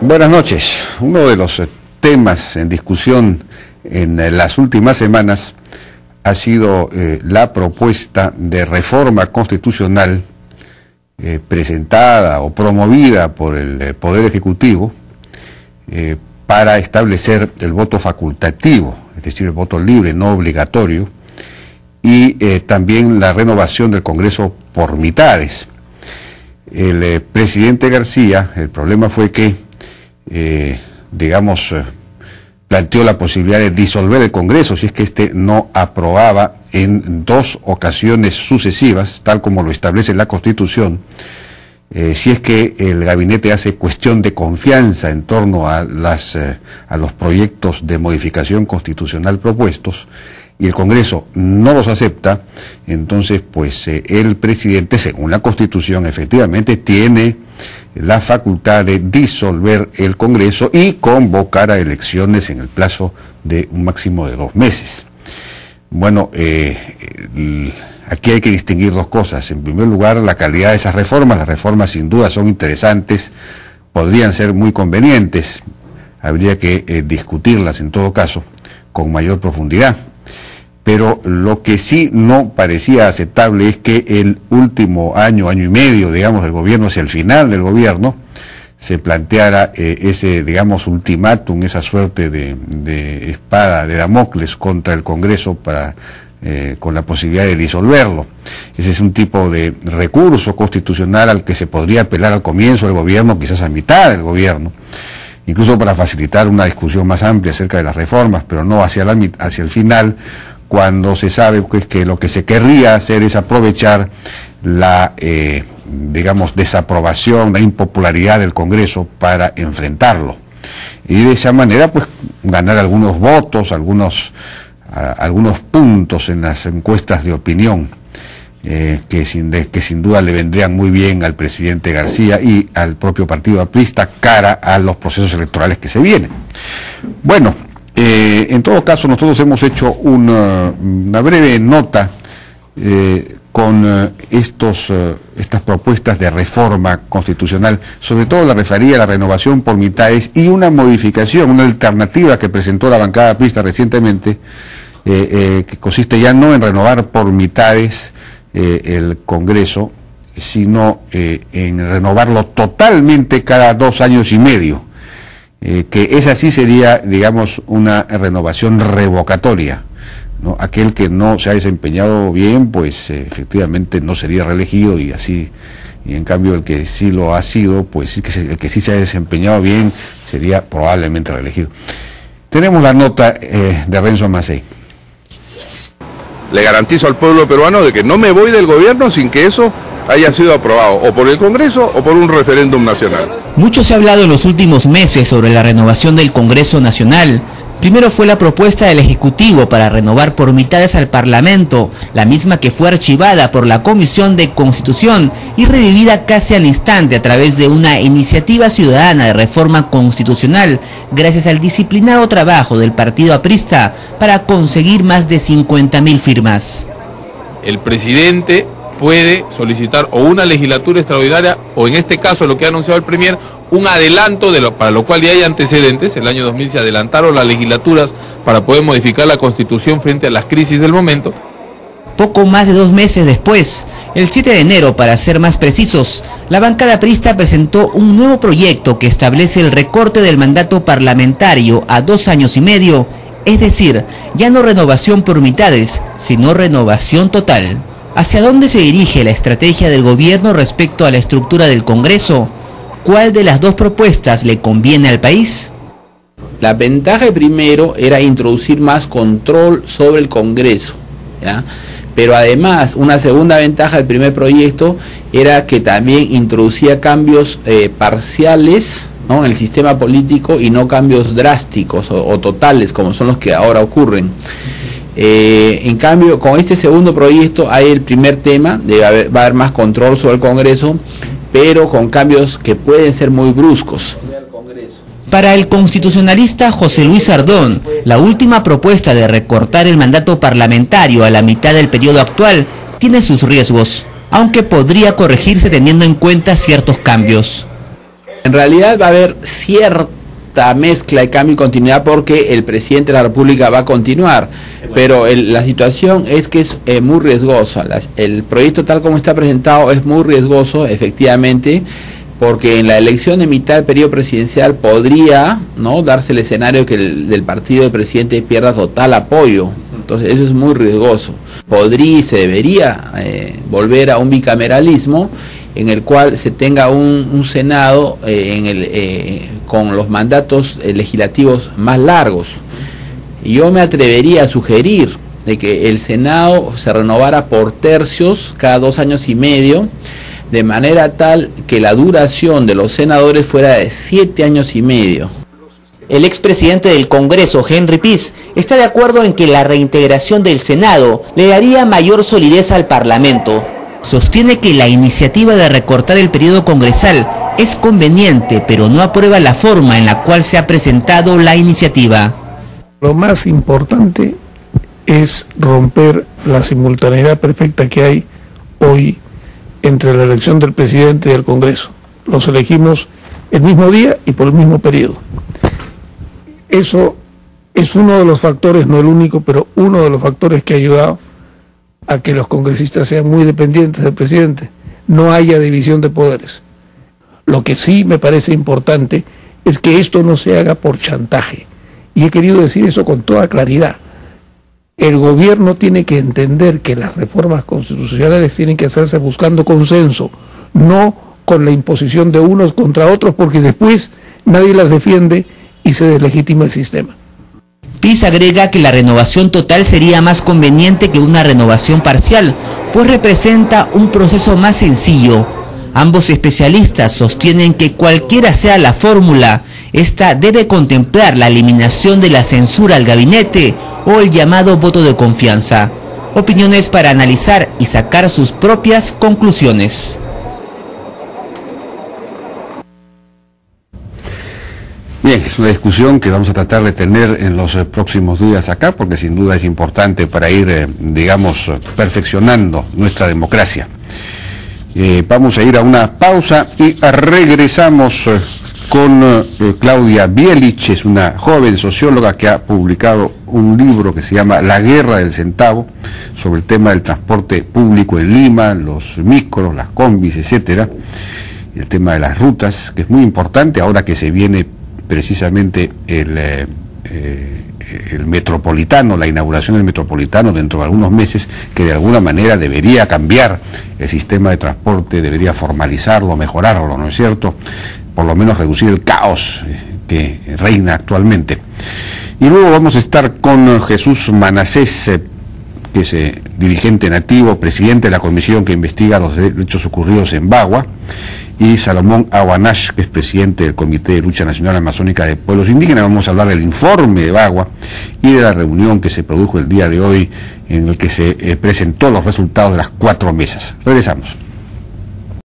Buenas noches. Uno de los temas en discusión en las últimas semanas ha sido la propuesta de reforma constitucional presentada o promovida por el Poder Ejecutivo para establecer el voto facultativo, es decir, el voto libre, no obligatorio, y también la renovación del Congreso por mitades. El presidente García, el problema fue que planteó la posibilidad de disolver el Congreso si es que éste no aprobaba en 2 ocasiones sucesivas, tal como lo establece la Constitución, si es que el gabinete hace cuestión de confianza en torno a los proyectos de modificación constitucional propuestos, y el Congreso no los acepta. Entonces pues el presidente, según la Constitución, efectivamente tiene la facultad de disolver el Congreso y convocar a elecciones en el plazo de un máximo de 2 meses. Bueno, aquí hay que distinguir 2 cosas. En primer lugar, la calidad de esas reformas. Las reformas sin duda son interesantes, podrían ser muy convenientes, habría que discutirlas en todo caso con mayor profundidad. Pero lo que sí no parecía aceptable es que el último año, año y medio, digamos, del gobierno, hacia el final del gobierno, se planteara ese, digamos, ultimátum, esa suerte de espada de Damocles contra el Congreso con la posibilidad de disolverlo. Ese es un tipo de recurso constitucional al que se podría apelar al comienzo del gobierno, quizás a mitad del gobierno, incluso para facilitar una discusión más amplia acerca de las reformas, pero no hacia el final, cuando se sabe pues, que lo que se querría hacer es aprovechar la, desaprobación, la impopularidad del Congreso para enfrentarlo. Y de esa manera, pues, ganar algunos votos, algunos puntos en las encuestas de opinión, que sin duda le vendrían muy bien al presidente García y al propio partido aprista cara a los procesos electorales que se vienen. Bueno, en todo caso, nosotros hemos hecho una breve nota con estas propuestas de reforma constitucional, sobre todo la refería a la renovación por mitades y una modificación, una alternativa que presentó la bancada aprista recientemente, que consiste ya no en renovar por mitades el Congreso, sino en renovarlo totalmente cada 2 años y medio. Que esa sí sería, digamos, una renovación revocatoria, ¿no? Aquel que no se ha desempeñado bien, pues efectivamente no sería reelegido, y en cambio el que sí lo ha sido, pues el que sí se ha desempeñado bien sería probablemente reelegido. Tenemos la nota de Renzo Macei. Le garantizo al pueblo peruano de que no me voy del gobierno sin que eso haya sido aprobado o por el Congreso o por un referéndum nacional. Mucho se ha hablado en los últimos meses sobre la renovación del Congreso Nacional. Primero fue la propuesta del Ejecutivo para renovar por mitades al Parlamento, la misma que fue archivada por la Comisión de Constitución y revivida casi al instante a través de una iniciativa ciudadana de reforma constitucional, gracias al disciplinado trabajo del partido aprista para conseguir más de 50.000 firmas. El presidente puede solicitar o una legislatura extraordinaria o, en este caso, lo que ha anunciado el Premier, un adelanto para lo cual ya hay antecedentes. El año 2000 se adelantaron las legislaturas para poder modificar la Constitución frente a las crisis del momento. Poco más de 2 meses después, el 7 de enero, para ser más precisos, la bancada aprista presentó un nuevo proyecto que establece el recorte del mandato parlamentario a 2 años y medio, es decir, ya no renovación por mitades, sino renovación total. ¿Hacia dónde se dirige la estrategia del gobierno respecto a la estructura del Congreso? ¿Cuál de las 2 propuestas le conviene al país? La ventaja primero era introducir más control sobre el Congreso, ¿ya? Pero además, una segunda ventaja del primer proyecto era que también introducía cambios parciales, ¿no?, en el sistema político, y no cambios drásticos o totales como son los que ahora ocurren. En cambio, con este segundo proyecto hay el primer tema, va a haber más control sobre el Congreso, pero con cambios que pueden ser muy bruscos. Para el constitucionalista José Luis Ardón, la última propuesta de recortar el mandato parlamentario a la mitad del periodo actual tiene sus riesgos, aunque podría corregirse teniendo en cuenta ciertos cambios. En realidad va a haber cierta mezcla de cambio y continuidad porque el presidente de la República va a continuar, pero la situación es que es muy riesgosa. El proyecto tal como está presentado es muy riesgoso, efectivamente, porque en la elección de mitad del periodo presidencial podría, ¿no?, darse el escenario que del partido del presidente pierda total apoyo. Entonces eso es muy riesgoso. Podría y se debería volver a un bicameralismo en el cual se tenga un Senado con los mandatos legislativos más largos. Y yo me atrevería a sugerir de que el Senado se renovara por tercios cada 2 años y medio, de manera tal que la duración de los senadores fuera de 7 años y medio. El expresidente del Congreso, Henry Pease, está de acuerdo en que la reintegración del Senado le daría mayor solidez al Parlamento. Sostiene que la iniciativa de recortar el periodo congresal es conveniente, pero no aprueba la forma en la cual se ha presentado la iniciativa. Lo más importante es romper la simultaneidad perfecta que hay hoy entre la elección del presidente y el Congreso. Los elegimos el mismo día y por el mismo periodo. Eso es uno de los factores, no el único, pero uno de los factores que ha ayudado a que los congresistas sean muy dependientes del presidente. No haya división de poderes. Lo que sí me parece importante es que esto no se haga por chantaje. Y he querido decir eso con toda claridad. El gobierno tiene que entender que las reformas constitucionales tienen que hacerse buscando consenso, no con la imposición de unos contra otros, porque después nadie las defiende y se deslegitima el sistema. Pease agrega que la renovación total sería más conveniente que una renovación parcial, pues representa un proceso más sencillo. Ambos especialistas sostienen que cualquiera sea la fórmula, esta debe contemplar la eliminación de la censura al gabinete o el llamado voto de confianza. Opiniones para analizar y sacar sus propias conclusiones. Bien, es una discusión que vamos a tratar de tener en los próximos días acá, porque sin duda es importante para ir, digamos, perfeccionando nuestra democracia. Vamos a ir a una pausa y regresamos con Claudia Bielich. Es una joven socióloga que ha publicado un libro que se llama La Guerra del Centavo, sobre el tema del transporte público en Lima, los micros, las combis, etcétera, y el tema de las rutas, que es muy importante ahora que se viene precisamente el metropolitano, la inauguración del metropolitano dentro de algunos meses, que de alguna manera debería cambiar el sistema de transporte, debería formalizarlo, mejorarlo, ¿no es cierto? Por lo menos reducir el caos que reina actualmente. Y luego vamos a estar con Jesús Manasés, que es dirigente nativo, presidente de la comisión que investiga los hechos ocurridos en Bagua, y Salomón Awanash, que es presidente del Comité de Lucha Nacional Amazónica de Pueblos Indígenas. Vamos a hablar del informe de Bagua y de la reunión que se produjo el día de hoy, en el que se presentó los resultados de las 4 mesas. Regresamos.